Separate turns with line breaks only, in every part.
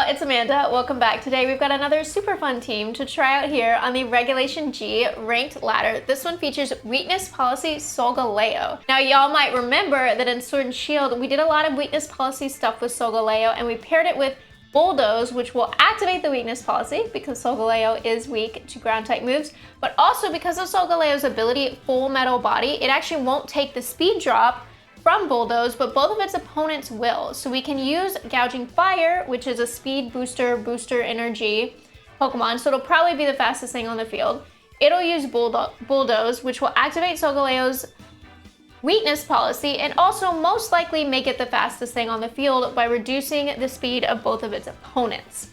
it's Amanda. Welcome back. Today we've got another super fun team to try out here on the Regulation G ranked ladder. This one features Weakness Policy Solgaleo. Now y'all might remember that in Sword and Shield we did a lot of Weakness Policy stuff with Solgaleo, and we paired it with Bulldoze, which will activate the Weakness Policy because Solgaleo is weak to ground type moves, but also because of Solgaleo's ability Full Metal Body, it actually won't take the speed drop from Bulldoze, but both of its opponents will. So we can use Gouging Fire, which is a speed booster energy Pokemon, so it'll probably be the fastest thing on the field. It'll use Bulldoze, which will activate Solgaleo's Weakness Policy and also most likely make it the fastest thing on the field by reducing the speed of both of its opponents.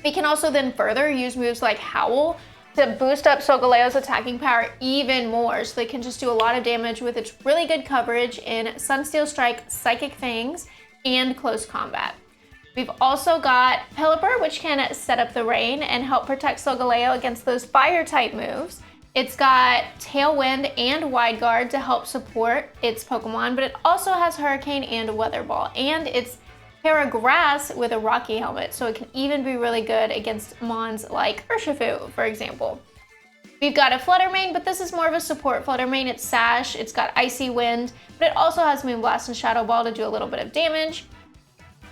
We can also then further use moves like Howl to boost up Solgaleo's attacking power even more, so they can just do a lot of damage with its really good coverage in Sunsteel Strike, Psychic Fangs, and Close Combat. We've also got Pelipper, which can set up the rain and help protect Solgaleo against those fire type moves. It's got Tailwind and Wide Guard to help support its Pokemon, but it also has Hurricane and Weather Ball, and it's Tera Grass with a Rocky Helmet, so it can even be really good against mons like Urshifu, for example. We've got a Flutter Mane, but this is more of a support Flutter Mane. It's Sash, it's got Icy Wind, but it also has Moonblast and Shadow Ball to do a little bit of damage.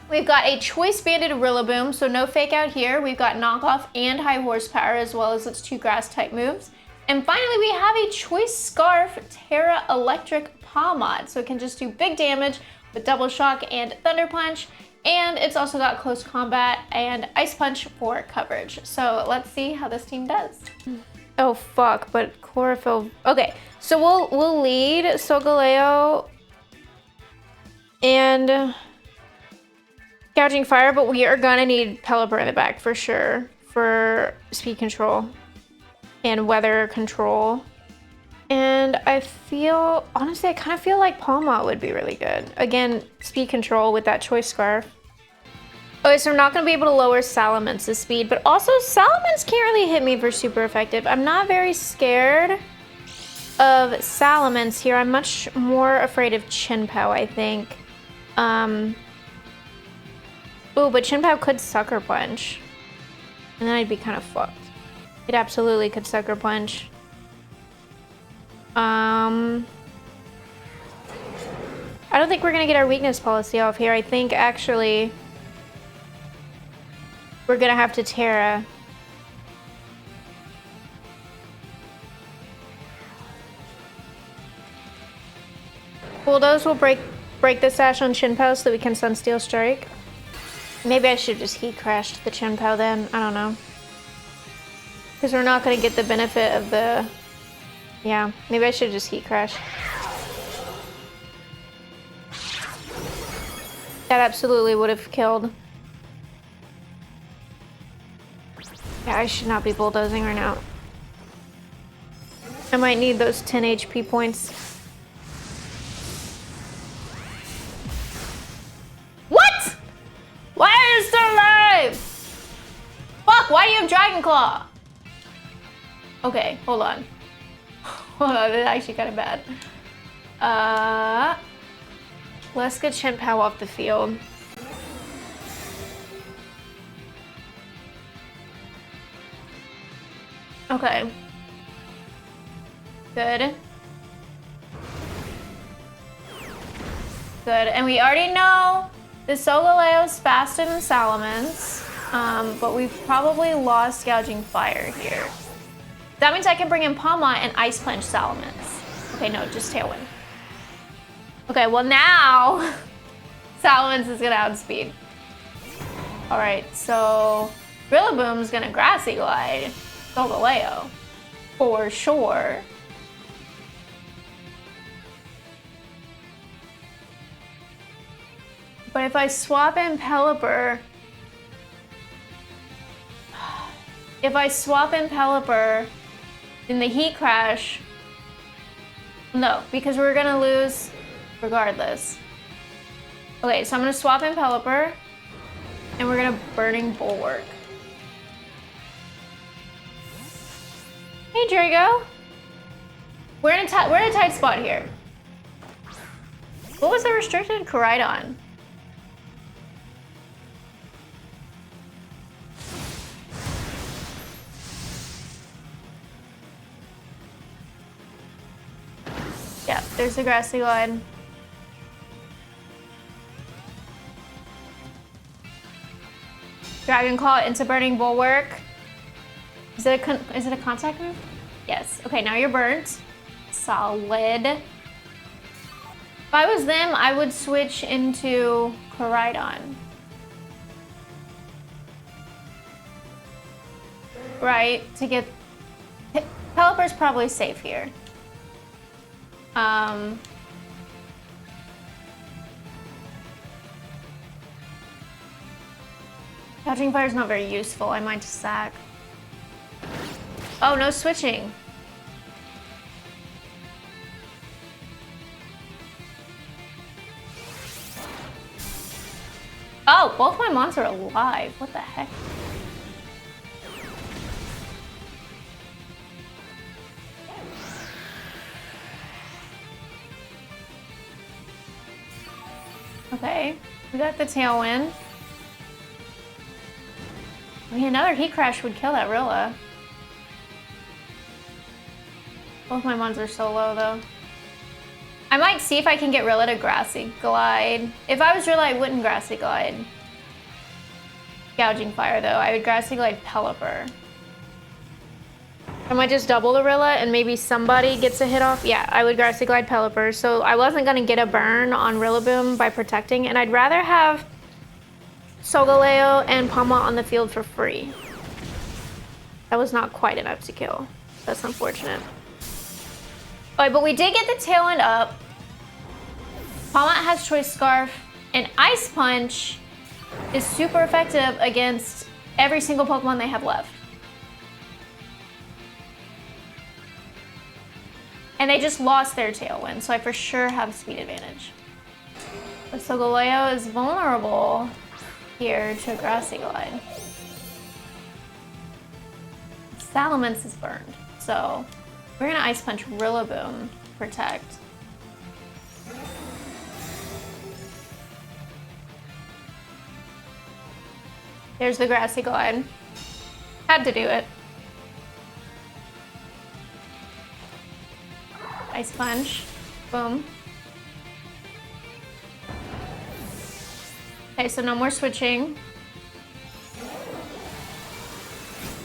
We've got a Choice Banded Rillaboom, so no fake out here. We've got Knockoff and High Horsepower, as well as its 2 Grass type moves. And finally, we have a Choice Scarf Tera Electric Pawmot, so it can just do big damage with Double Shock and Thunder Punch, and it's also got Close Combat and Ice Punch for coverage. So let's see how this team does. Oh fuck, but Chlorophyll. Okay, so we'll lead Solgaleo and Gouging Fire, but we are gonna need Pelipper in the back for sure for speed control and weather control. And I feel, honestly, I kind of feel like Pawmot would be really good. Again, speed control with that Choice Scarf. Okay, so we're not going to be able to lower Salamance's speed, but also Salamence can't really hit me for super effective. I'm not very scared of Salamence here. I'm much more afraid of Chinpow, I think. Ooh, but Chinpow could Sucker Punch. And then I'd be kind of fucked. It absolutely could Sucker Punch. I don't think we're gonna get our Weakness Policy off here. I think actually we're gonna have to Tera. Bulldoze will break the sash on Chinpow so that we can Sunsteel Strike. Maybe I should have just Heat Crashed the Chinpow then. I don't know. Because we're not gonna get the benefit of the... Yeah, maybe I should just Heat Crash. That absolutely would have killed. Yeah, I should not be bulldozing right now. I might need those 10 HP points. What? Why are you still alive? Fuck, why do you have Dragon Claw? Okay, hold on. Hold on, that's actually kind of bad. Let's get Chinpow off the field. Okay. Good. Good, and we already know the Solgaleo's faster than Salamence, but we've probably lost Gouging Fire here. That means I can bring in Pawmot and Ice Punch Salamence. Okay, no, just Tailwind. Okay, well now, Salamence is gonna outspeed. Alright, so Rillaboom's gonna Grassy Glide Solgaleo, for sure. But if I swap in Pelipper, in the Heat Crash, no, because we're gonna lose regardless. Okay, so I'm gonna swap in Pelipper, and we're gonna Burning Bulwark. Hey, Drago. We're in a tight spot here. What was the restricted? Koraidon. Yeah, there's the Grassy Glide. Dragon Claw into Burning Bulwark. Is it a contact move? Yes. Okay, now you're burnt. Solid. If I was them, I would switch into Koraidon. Right, to get... Pelipper's probably safe here. Gouging Fire's not very useful. I might just sack. Oh, no switching. Oh, both my mons are alive. What the heck? Okay, we got the Tailwind. I mean, another Heat Crash would kill that Rilla. Both my mons are so low, though. I might see if I can get Rilla to Grassy Glide. If I was Rilla, I wouldn't Grassy Glide Gouging Fire, though. I would Grassy Glide Pelipper. I might just double the Rilla and maybe somebody gets a hit off. Yeah, I would Grassy Glide Pelipper. So I wasn't going to get a burn on Rillaboom by protecting, and I'd rather have Solgaleo and Pawmot on the field for free. That was not quite enough to kill. That's unfortunate. Alright, but we did get the Tailwind up. Pawmot has Choice Scarf, and Ice Punch is super effective against every single Pokemon they have left. And they just lost their Tailwind, so I for sure have speed advantage. But Solgaleo is vulnerable here to Grassy Glide. Salamence is burned, so we're gonna Ice Punch Rillaboom, protect. There's the Grassy Glide. Had to do it. Ice Punch. Boom. Okay, so no more switching.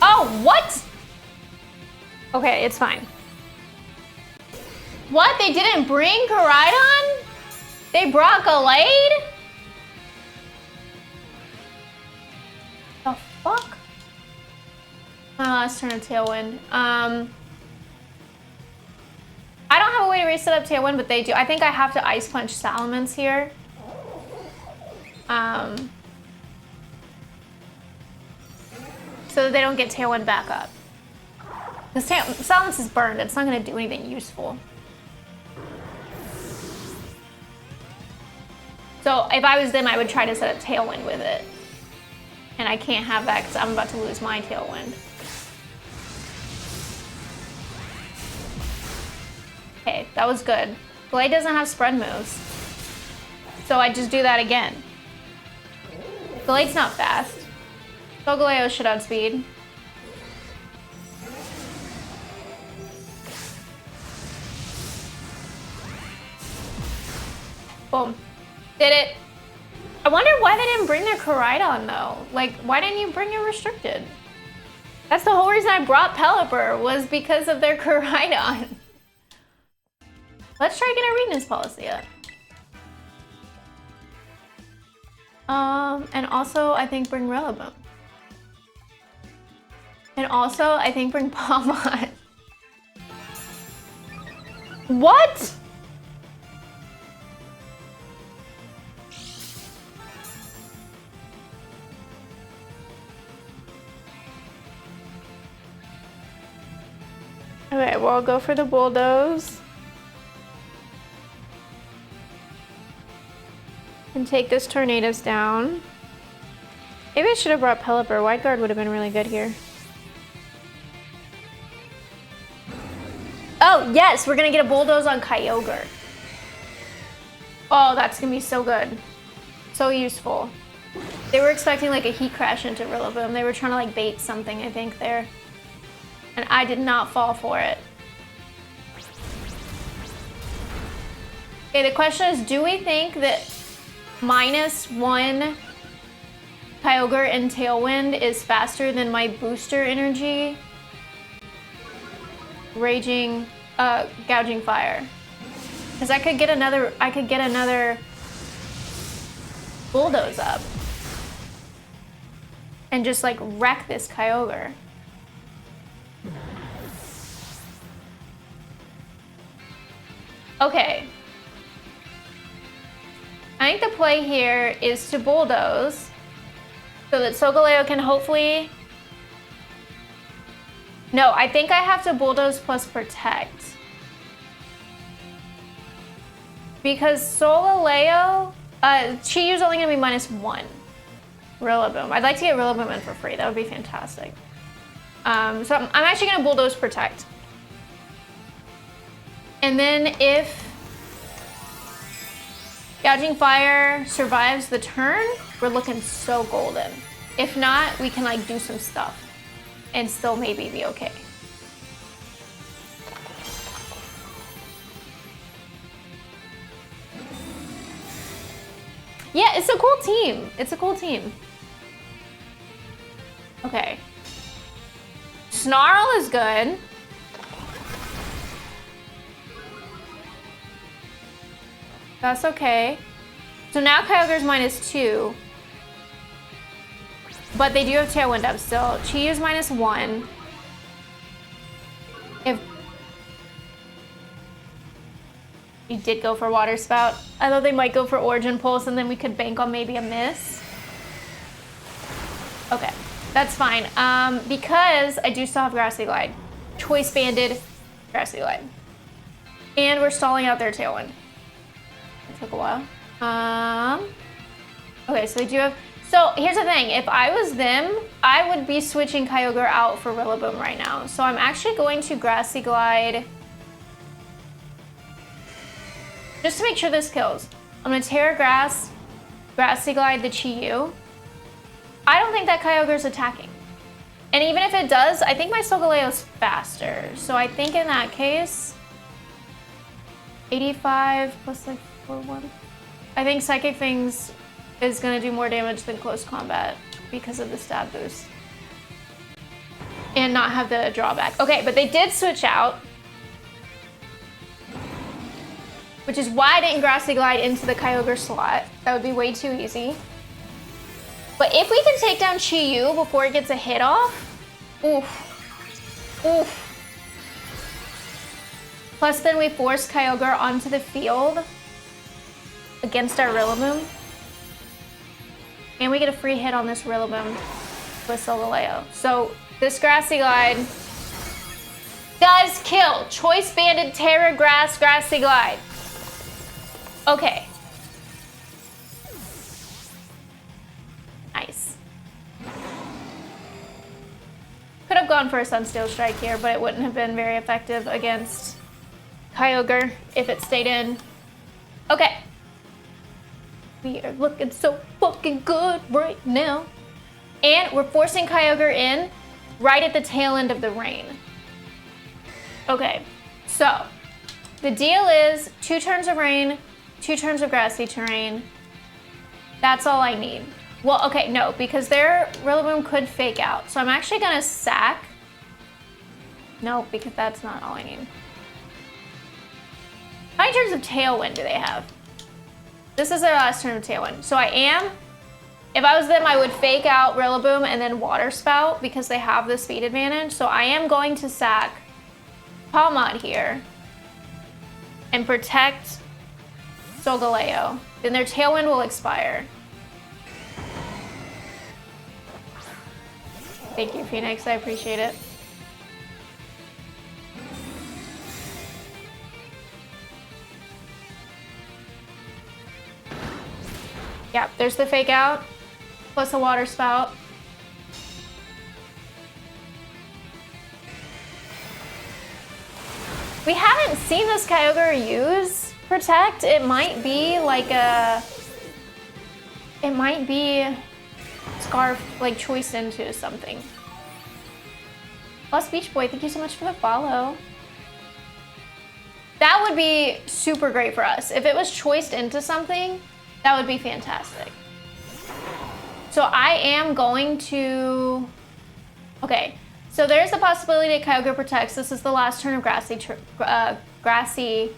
Oh, what? Okay, it's fine. What? They didn't bring Koraidon? They brought Gallade? The fuck? My last turn of Tailwind. I don't have a way to reset up Tailwind, but they do. I think I have to Ice Punch Salamence here. So that they don't get Tailwind back up. Because Salamence is burned. It's not going to do anything useful. So if I was them, I would try to set up Tailwind with it. And I can't have that because I'm about to lose my Tailwind. Okay, that was good. Glade doesn't have spread moves. So I just do that again. Glade's not fast. Solgaleo should outspeed. Boom. Did it. I wonder why they didn't bring their Koraidon though. Like, why didn't you bring your Restricted? That's the whole reason I brought Pelipper, was because of their Koraidon. Let's try to get our weakness policy up. And also, I think bring Rillaboom. And also, I think bring Pawmot. What? Okay, well, I'll go for the Bulldoze. And take this Tornadus down. Maybe I should have brought Pelipper. Wide Guard would have been really good here. Oh, yes! We're gonna get a Bulldoze on Kyogre. Oh, that's gonna be so good. So useful. They were expecting like a Heat Crash into Rillaboom. They were trying to like bait something, I think, there. And I did not fall for it. Okay, the question is, do we think that -1 Kyogre and Tailwind is faster than my booster energy? Raging, Gouging Fire. Because I could get another Bulldoze up. And just like wreck this Kyogre. Okay. I think the play here is to Bulldoze so that Solgaleo can hopefully... No, I think I have to Bulldoze plus Protect. Because Solgaleo, Chiyu's only gonna be -1. Rillaboom. I'd like to get Rillaboom in for free. That would be fantastic. So I'm actually gonna Bulldoze Protect. And then if Gouging Fire survives the turn, we're looking so golden. If not, we can like do some stuff and still maybe be okay. Yeah, it's a cool team. It's a cool team. Okay. Snarl is good. That's okay. So now Kyogre's -2. But they do have Tailwind up still. Chiyu's -1. If you did go for Water Spout, I thought they might go for Origin Pulse and then we could bank on maybe a miss. Okay, that's fine. Because I do still have Grassy Glide. Choice Banded Grassy Glide. And we're stalling out their Tailwind. It took a while. Okay, so they do have... So here's the thing, if I was them, I would be switching Kyogre out for Rillaboom right now. So I'm actually going to Grassy Glide. Just to make sure this kills. I'm gonna Tera Grass, Grassy Glide the Chiyu. I don't think that Kyogre's attacking. And even if it does, I think my Solgaleo's faster. So I think in that case, 85 plus like 4-1. I think Psychic Fangs is gonna do more damage than Close Combat because of the stab boost. And not have the drawback. Okay, but they did switch out. Which is why I didn't Grassy Glide into the Kyogre slot. That would be way too easy. But if we can take down Chiyu before it gets a hit off, oof. Oof. Plus then we force Kyogre onto the field against our Rillaboom. And we get a free hit on this Rillaboom with Solgaleo. So this Grassy Glide does kill. Choice Banded Tera Grass Grassy Glide. Okay. Nice. Could have gone for a Sunsteel Strike here, but it wouldn't have been very effective against Kyogre if it stayed in. Okay. We are looking so fucking good right now. And we're forcing Kyogre in right at the tail end of the rain. Okay, so the deal is 2 turns of rain, 2 turns of grassy terrain. That's all I need. Well, okay, no, because their Rillaboom could fake out. So I'm actually gonna sack. No, because that's not all I need. How many turns of Tailwind do they have? This is their last turn of Tailwind. So if I was them, I would fake out Rillaboom and then Water Spout because they have the speed advantage. So I am going to sack Pawmot here and protect Solgaleo. Then their Tailwind will expire. Thank you, Phoenix. I appreciate it. Yep, there's the fake out, plus a Water Spout. We haven't seen this Kyogre use Protect. It might be like Scarf, like choice into something. Plus Beach Boy, thank you so much for the follow. That would be super great for us. If it was choiced into something, that would be fantastic. So I am going to... Okay, so there's the possibility that Kyogre protects. This is the last turn of grassy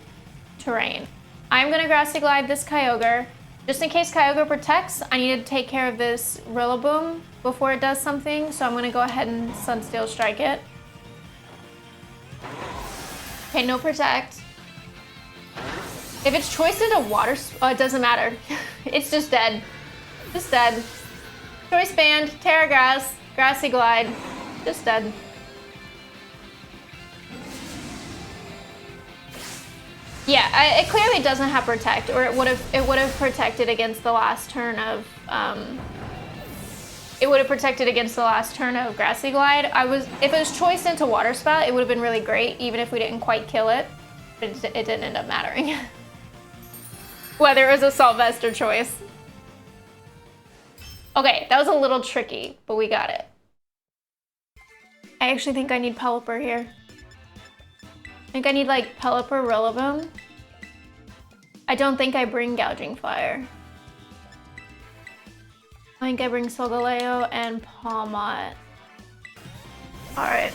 terrain. I'm gonna Grassy Glide this Kyogre. Just in case Kyogre protects, I need to take care of this Rillaboom before it does something. So I'm gonna go ahead and Sunsteel Strike it. Okay, no protect. If it's choiced into water, it doesn't matter. It's just dead. Just dead. Choice Band, Tera Grass, Grassy Glide, just dead. Yeah, it clearly doesn't have Protect, or it would have protected against the last turn of Grassy Glide. If it was choiced into Water Spout, it would have been really great, even if we didn't quite kill it. But it didn't end up mattering. Whether it was Assault Vest or choice. Okay, that was a little tricky, but we got it. I actually think I need Pelipper here. I think I need like Pelipper, Rillaboom. I don't think I bring Gouging Fire. I think I bring Solgaleo and Pawmot. Alright.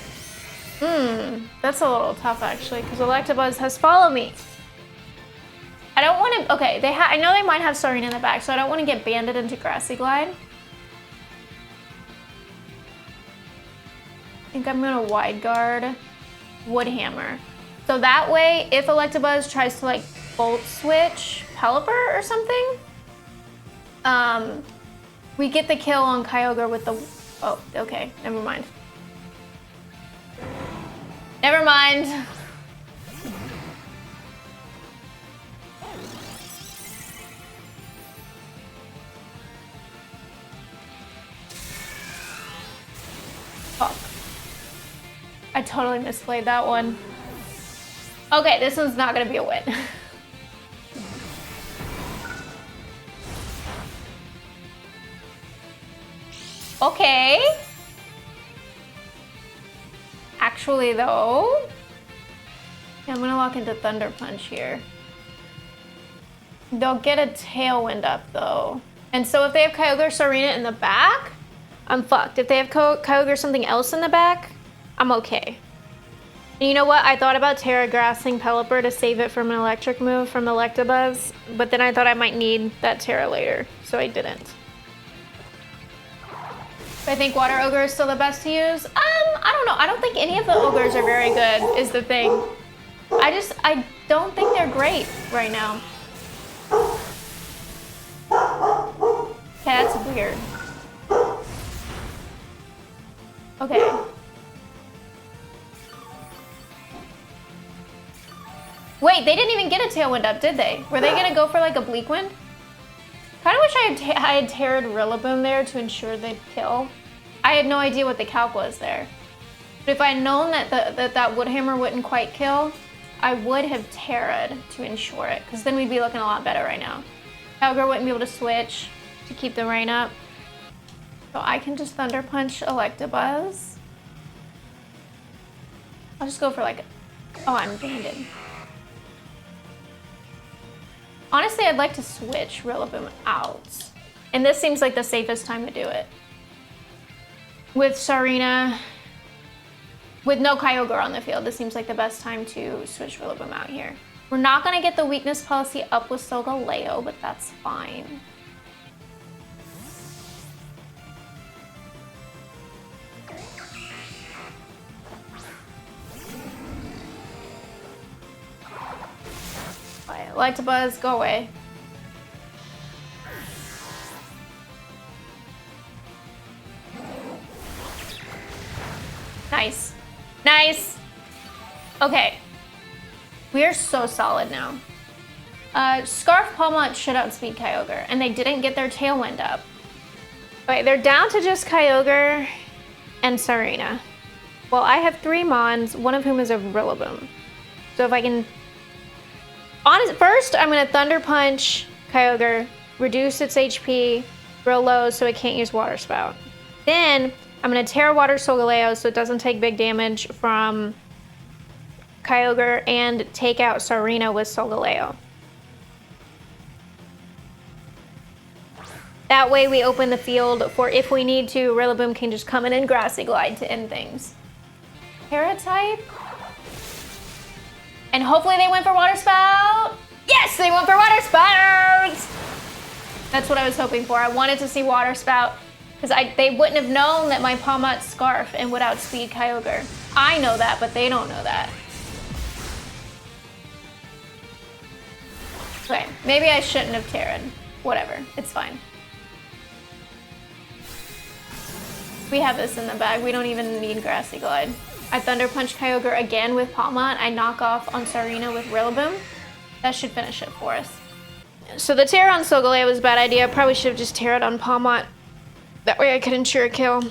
That's a little tough actually, because Electabuzz has Follow Me. I don't want to, okay, I know they might have Sarina in the back, so I don't want to get banded into Grassy Glide. I think I'm gonna Wide Guard Wood Hammer. So that way, if Electabuzz tries to like Volt Switch Pelipper or something, we get the kill on Kyogre with the, oh, okay, never mind. Never mind. Fuck. I totally misplayed that one. Okay, this one's not gonna be a win. Okay. Actually though, yeah, I'm gonna lock into Thunder Punch here. They'll get a Tailwind up though. And so if they have Kyogre Sarina in the back, I'm fucked. If they have Kyogre something else in the back, I'm okay. And you know what? I thought about Tera Grassing Pelipper to save it from an electric move from Electabuzz, but then I thought I might need that Tera later, so I didn't. I think Water Ogre is still the best to use. I don't know. I don't think any of the Ogres are very good, is the thing. I don't think they're great right now. Okay, that's weird. Okay. Wait, they didn't even get a Tailwind up, did they? Were they gonna go for like a Bleak Wind? Kind of wish I had Terra'd Rillaboom there to ensure they'd kill. I had no idea what the calc was there. But if I had known that that Wood Hammer wouldn't quite kill, I would have Terra'd to ensure it, because then we'd be looking a lot better right now. Kyogre wouldn't be able to switch to keep the rain up. So I can just Thunder Punch Electabuzz. I'll just go for like, oh, I'm banded. Honestly, I'd like to switch Rillaboom out. And this seems like the safest time to do it. With Sarina, with no Kyogre on the field, this seems like the best time to switch Rillaboom out here. We're not gonna get the weakness policy up with Solgaleo, but that's fine. Electabuzz, go away. Nice. Nice. Okay. We are so solid now. Scarf Pawmot should outspeed Kyogre, and they didn't get their Tailwind up. Okay, they're down to just Kyogre and Sarina. Well, I have 3 Mons, one of whom is a Rillaboom. So if I can... First, I'm going to Thunder Punch Kyogre, reduce its HP real low so it can't use Water Spout. Then, I'm going to Tera Water Solgaleo so it doesn't take big damage from Kyogre and take out Sarina with Solgaleo. That way we open the field for if we need to, Rillaboom can just come in and Grassy Glide to end things. Tera type? And hopefully they went for Water Spout! Yes, they went for Water Spout! That's what I was hoping for. I wanted to see Water Spout because they wouldn't have known that my Pawmot Scarf and would outspeed Kyogre. I know that, but they don't know that. Okay, maybe I shouldn't have Tera'd. Whatever, it's fine. We have this in the bag. We don't even need Grassy Glide. I Thunder Punch Kyogre again with Pawmot. I knock off on Sarina with Rillaboom. That should finish it for us. So the Tera on Solgaleo was a bad idea. I probably should have just Tera'd on Pawmot. That way I could ensure a kill.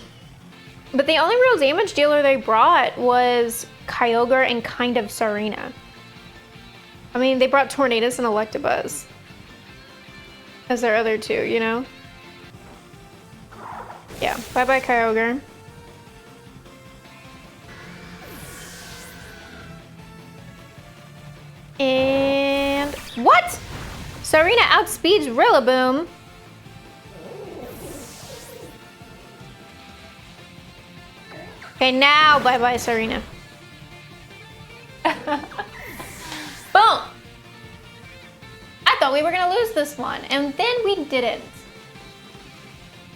But the only real damage dealer they brought was Kyogre and kind of Sarina. I mean, they brought Tornadus and Electabuzz as their other two, you know? Yeah, bye-bye Kyogre. And what? Sarina outspeeds Rillaboom. Okay, now bye-bye Sarina. Boom! I thought we were gonna lose this one, and then we didn't.